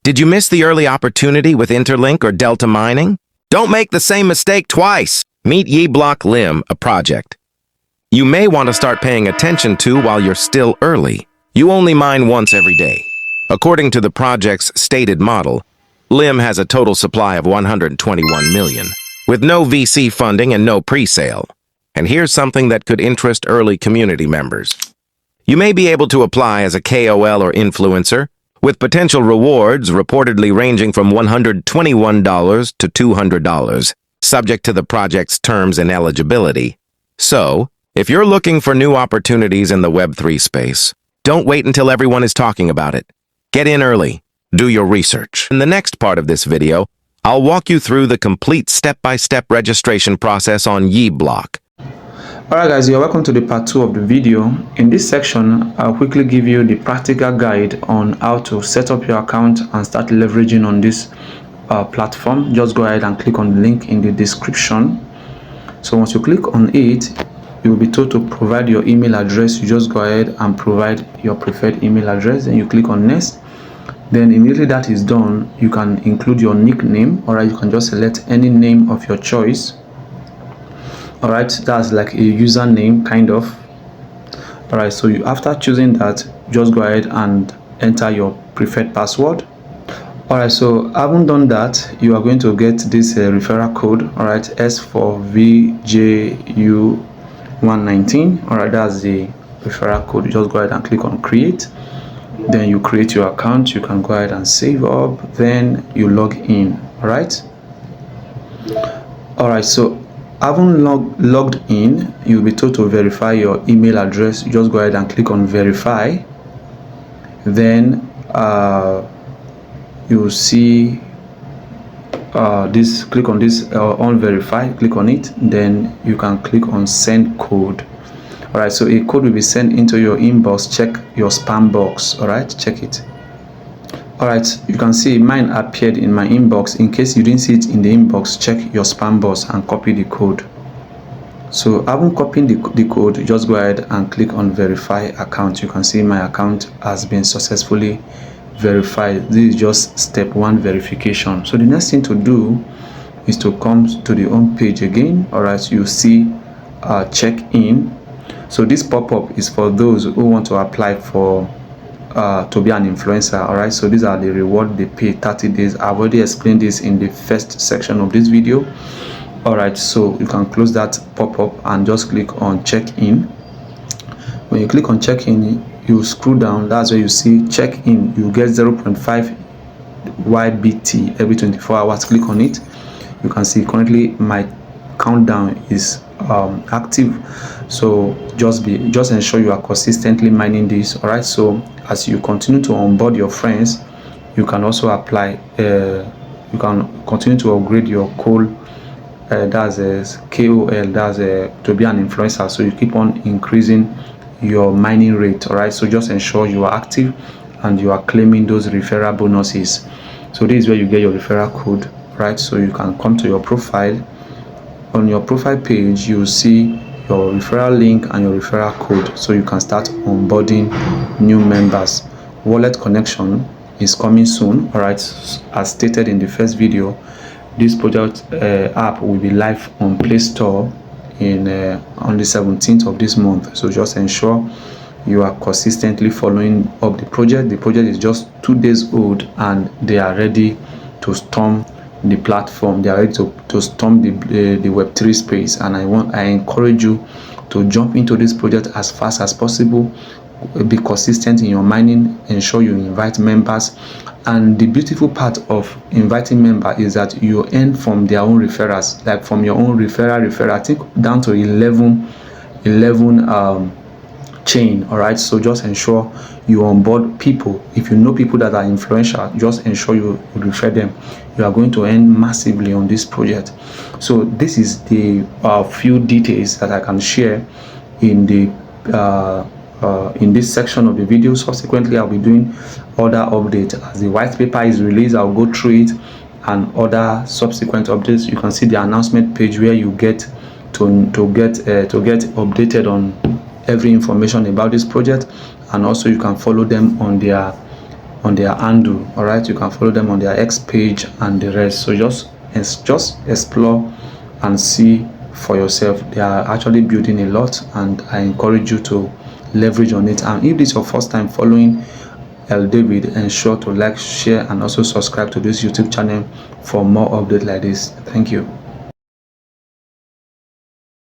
Did you miss the early opportunity with Interlink or Delta mining? Don't make the same mistake twice. Meet YeBlock Lim, a project you may want to start paying attention to while you're still early. You only mine once every day. According to the project's stated model, Lim has a total supply of 121 million, with no VC funding and no pre-sale. And here's something that could interest early community members. You may be able to apply as a KOL or influencer, with potential rewards reportedly ranging from $121 to $200, subject to the project's terms and eligibility. So, if you're looking for new opportunities in the Web3 space, don't wait until everyone is talking about it. Get in early. Do your research. In the next part of this video, I'll walk you through the complete step-by-step registration process on YeBlock. Alright guys, you're welcome to the part 2 of the video. In this section, I'll quickly give you the practical guide on how to set up your account and start leveraging on this platform. Just go ahead and click on the link in the description. So once you click on it, you will be told to provide your email address. You just go ahead and provide your preferred email address, and you click on next. Then immediately that is done, you can include your nickname. Alright, you can just select any name of your choice. Alright, that's like a username kind of. Alright, so after choosing that, just go ahead and enter your preferred password. Alright, so having done that, you are going to get this referral code. Alright, S for VJU119. Alright, that's the referral code. You just go ahead and click on create. Then you create your account. You can go ahead and save up. Then you log in. Alright. Alright, so having logged in, you'll be told to verify your email address. You just go ahead and click on verify. Then you'll see this. Click on this on verify. Click on it. Then you can click on send code. Alright, so a code will be sent into your inbox. Check your spam box. Alright, check it. Alright, you can see mine appeared in my inbox. In case you didn't see it in the inbox, check your spam box and copy the code. So having copied the code, just go ahead and click on verify account. You can see my account has been successfully verified. This is just step 1 verification. So the next thing to do is to come to the home page again. Alright, you see check in. So this pop-up is for those who want to apply for to be an influencer. Alright, so these are the reward they pay 30 days. I've already explained this in the first section of this video. Alright, so you can close that pop-up and just click on check in. When you click on check in, you scroll down. That's where you see check in. You get 0.5 YBT every 24 hours. Click on it. You can see currently my countdown is active. So just ensure you are consistently mining this. Alright, so as you continue to onboard your friends, you can also apply you can continue to upgrade your call, that's a KOL, that's to be an influencer. So you keep on increasing your mining rate. Alright, so just ensure you are active and you are claiming those referral bonuses. So this is where you get your referral code. Right, so you can come to your profile. On your profile page, you see your referral link and your referral code, so you can start onboarding new members. Wallet connection is coming soon. Alright, as stated in the first video, this project app will be live on Play Store on the 17th of this month. So just ensure you are consistently following up the project. The project is just 2 days old and they are ready to storm the platform. They are ready to storm the Web3 space, and I encourage you to jump into this project as fast as possible. Be consistent in your mining. Ensure you invite members, and the beautiful part of inviting members is that you earn from their own referrals, like from your own referral. I think down to 11 chain. Alright, so just ensure you onboard people. If you know people that are influential, just ensure you refer them. You are going to earn massively on this project. So this is the few details that I can share in the in this section of the video. Subsequently, I'll be doing other updates as the white paper is released. I'll go through it and other subsequent updates. You can see the announcement page where you get to get updated on every information about this project, and also you can follow them on their on their handle. All right, you can follow them on their X page and the rest. So just explore and see for yourself. They are actually building a lot, and I encourage you to leverage on it. And if this is your first time following David, ensure to like, share, and also subscribe to this YouTube channel for more updates like this. Thank you.